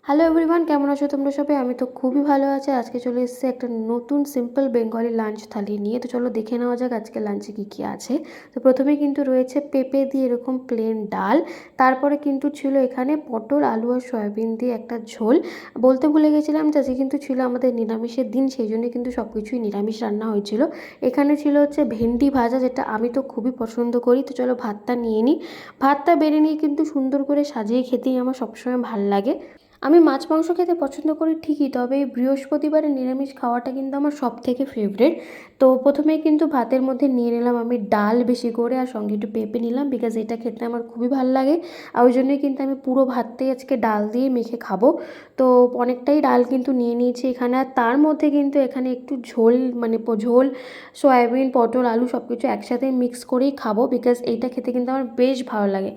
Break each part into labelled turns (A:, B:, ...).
A: Hello everyone, কেমন আছো তোমরা সবাই? আমি তো খুবই ভালো আছি। আজকে চলে এসেছি একটা নতুন সিম্পল বেঙ্গলি লাঞ্চ থালি নিয়ে। তো চলো দেখে নেওয়া যাক আজকে লাঞ্চে কী কী আছে। তো প্রথমে কিন্তু রয়েছে পেঁপে দিয়ে এরকম প্লেন ডাল। তারপরে কিন্তু ছিল এখানে পটল, আলু আর সয়াবিন দিয়ে একটা ঝোল। বলতে ভুলে গেছিলাম যে আজকে কিন্তু ছিল আমাদের নিরামিষের দিন, সেই জন্য কিন্তু সব কিছুই নিরামিষ রান্না হয়েছিল। এখানে ছিল হচ্ছে ভেন্ডি ভাজা, যেটা আমি তো খুবই পছন্দ করি। তো চলো ভাতটা নিয়ে নিই। ভাতটা বেড়ে নিয়ে কিন্তু সুন্দর করে সাজিয়ে খেতেই আমার সবসময় ভাল লাগে। আমি মাছ মাংস খেতে পছন্দ করি ঠিকই, তবে এই বৃহস্পতিবারে নিরামিষ খাওয়াটা কিন্তু আমার সব থেকে ফেভারিট। তো প্রথমেই কিন্তু ভাতের মধ্যে নিয়ে নিলাম আমি ডাল বেশি করে, আর সঙ্গে একটু পেঁপে নিলাম, বিকজ এটা খেতে আমার খুবই ভালো লাগে। আর ওই জন্যই কিন্তু আমি পুরো ভাতটাই আজকে ডাল দিয়ে মেখে খাবো। তো অনেকটাই ডাল কিন্তু নিয়ে নিয়েছি এখানে। আর তার মধ্যে কিন্তু এখানে একটু ঝোল, মানে ঝোল সয়াবিন, পটল, আলু সব কিছু একসাথে মিক্স করেই খাবো, বিকজ এইটা খেতে কিন্তু আমার বেশ ভালো লাগে।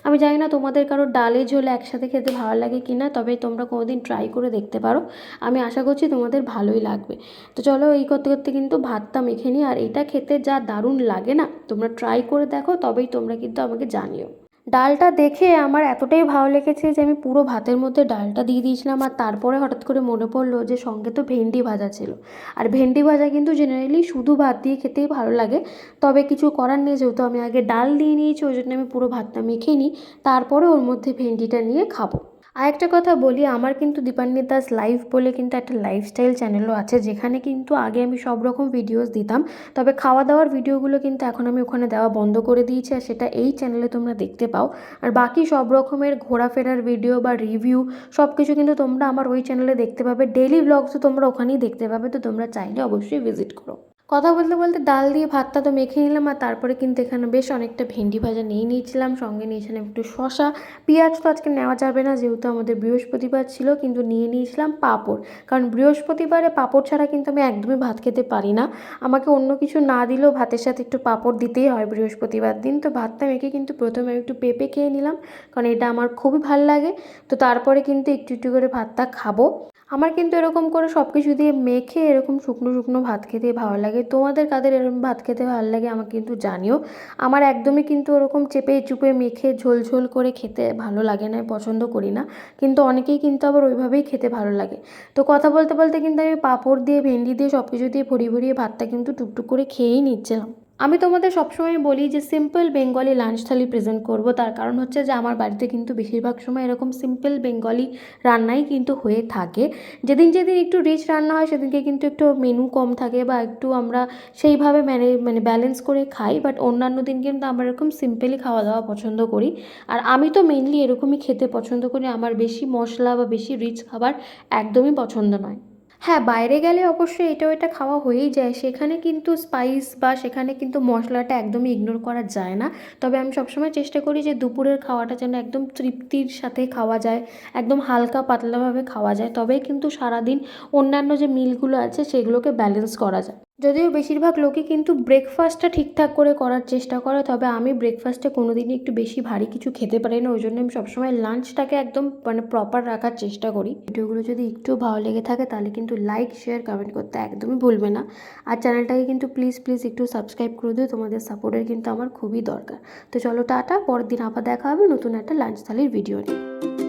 A: আমি জানি না তোমাদের কারো ডালে ঝোলে একসাথে খেতে ভালো লাগে কি না, তবে তোমরা কোনোদিন ট্রাই করে দেখতে পারো। আমি আশা করছি তোমাদের ভালোই লাগবে। তো চলো এই করতে করতে কিন্তু ভাতটা মেখে নিই। আর এটা খেতে যা দারুণ লাগে না, তোমরা ট্রাই করে দেখো, তবেই তোমরা কিন্তু আমাকে জানিও। ডালটা দেখে আমার এতটাই ভালো লেগেছে যে আমি পুরো ভাতের মধ্যে ডালটা দিয়ে দিয়েছিলাম। আর তারপরে হঠাৎ করে মনে পড়লো যে সঙ্গে তো ভেন্ডি ভাজা ছিল। আর ভেন্ডি ভাজা কিন্তু জেনারেলি শুধু ভাত দিয়ে খেতেই ভালো লাগে। তবে কিছু করার নেই, যেহেতু আমি আগে ডাল দিয়ে নিয়েছি, ওই জন্য আমি পুরো ভাতটা মেখে নিই, তারপরে ওর মধ্যে ভেন্ডিটা নিয়ে খাবো। আরেকটা কথা বলি, আমার কিন্তু দীপান্বিত দাস লাইভ বলে কিন্তু একটা লাইফস্টাইল চ্যানেলও আছে, যেখানে কিন্তু আগে আমি সব রকম ভিডিওস দিতাম। তবে খাওয়া দাওয়ার ভিডিওগুলো কিন্তু এখন আমি ওখানে দেওয়া বন্ধ করে দিয়েছি, আর সেটা এই চ্যানেলে তোমরা দেখতে পাও। আর বাকি সব রকমের ঘোরাফেরার ভিডিও বা রিভিউ সব কিছু কিন্তু তোমরা আমার ওই চ্যানেলে দেখতে পাবে। ডেইলি ব্লগসও তোমরা ওখানেই দেখতে পাবে। তো তোমরা চাইলে অবশ্যই ভিজিট করো। কথা বলতে বলতে ডাল দিয়ে ভাতটা তো মেখে নিলাম, আর তারপরে কিন্তু এখানে বেশ অনেকটা ভেন্ডি ভাজা নিয়ে নিয়েছিলাম, সঙ্গে নিয়েছিলাম একটু শশা। পেঁয়াজ তো আজকে নেওয়া যাবে না, যেহেতু আমাদের বৃহস্পতিবার ছিল, কিন্তু নিয়ে নিয়েছিলাম পাঁপড়। কারণ বৃহস্পতিবারে পাঁপড় ছাড়া কিন্তু আমি একদমই ভাত খেতে পারি না। আমাকে অন্য কিছু না দিলেও ভাতের সাথে একটু পাঁপড় দিতেই হয় বৃহস্পতিবার দিন। তো ভাতটা মেখে কিন্তু প্রথমে আমি একটু পেঁপে খেয়ে নিলাম, কারণ এটা আমার খুবই ভালো লাগে। তো তারপরে কিন্তু একটু একটু করে ভাতটা খাবো। আমার কিন্তু এরকম করে সব কিছু দিয়ে মেখে এরকম শুকনো শুকনো ভাত খেতে ভালো লাগে। তোমাদের কাদের এরকম ভাত খেতে ভালো লাগে আমাকে কিন্তু জানিও। আমার একদমই কিন্তু ওরকম চেপে চুপে মেখে ঝোল ঝোল করে খেতে ভালো লাগে না, আমি পছন্দ করি না। কিন্তু অনেকেই কিন্তু আবার ওইভাবেই খেতে ভালো লাগে। তো কথা বলতে বলতে কিন্তু আমি পাঁপড় দিয়ে, ভেন্ডি দিয়ে সব কিছু দিয়ে ভরিয়ে ভরিয়ে ভাতটা কিন্তু টুকটুক করে খেয়েই নিচ্ছিলাম। আমি তোমাদের সবসময় বলি যে সিম্পল বেঙ্গলি লাঞ্চ থালি প্রেজেন্ট করব, তার কারণ হচ্ছে যে আমার বাড়িতে কিন্তু বেশিরভাগ সময় এরকম সিম্পল বেঙ্গলি রান্নাই কিন্তু হয়ে থাকে। যেদিন যেদিন একটু রিচ রান্না হয় সেদিনকে কিন্তু একটু মেনু কম থাকে, বা একটু আমরা সেইভাবে মানে ব্যালেন্স করে খাই। বাট অন্যান্য দিন কিন্তু আমরা এরকম সিম্পলি খাওয়া দাওয়া পছন্দ করি। আর আমি তো মেনলি এরকমই খেতে পছন্দ করি, আমার বেশি মশলা বা বেশি রিচ খাবার একদমই পছন্দ নয়। হ্যাঁ, বাইরে গেলে অবশ্যই এটা ওটা খাওয়া হয়েই যায়, সেখানে কিন্তু স্পাইস বা সেখানে কিন্তু মশলাটা একদমই ইগনোর করা যায় না। তবে আমি সবসময় চেষ্টা করি যে দুপুরের খাওয়াটা যেন একদম তৃপ্তির সাথে খাওয়া যায়, একদম হালকা পাতলাভাবে খাওয়া যায়, তবেই কিন্তু সারাদিন অন্যান্য যে মিলগুলো আছে সেগুলোকে ব্যালেন্স করা যায়। যদিও বেশিরভাগ লোকই কিন্তু ব্রেকফাস্টটা ঠিকঠাক করে করার চেষ্টা করে, তবে আমি ব্রেকফাস্টে কোনো দিনই একটু বেশি ভারী কিছু খেতে পারি না, ওই জন্য আমি সবসময় লাঞ্চটাকে একদম মানে প্রপার রাখার চেষ্টা করি। ভিডিওগুলো যদি একটু ভালো লেগে থাকে তাহলে কিন্তু লাইক শেয়ার কমেন্ট করতে একদমই ভুলবে না। আর চ্যানেলটাকে কিন্তু প্লিজ প্লিজ একটু সাবস্ক্রাইব করে দিও, তোমাদের সাপোর্টের কিন্তু আমার খুবই দরকার। তো চলো টাটা, পরের দিন আবার দেখা হবে নতুন একটা লাঞ্চ থালির ভিডিও নিয়ে।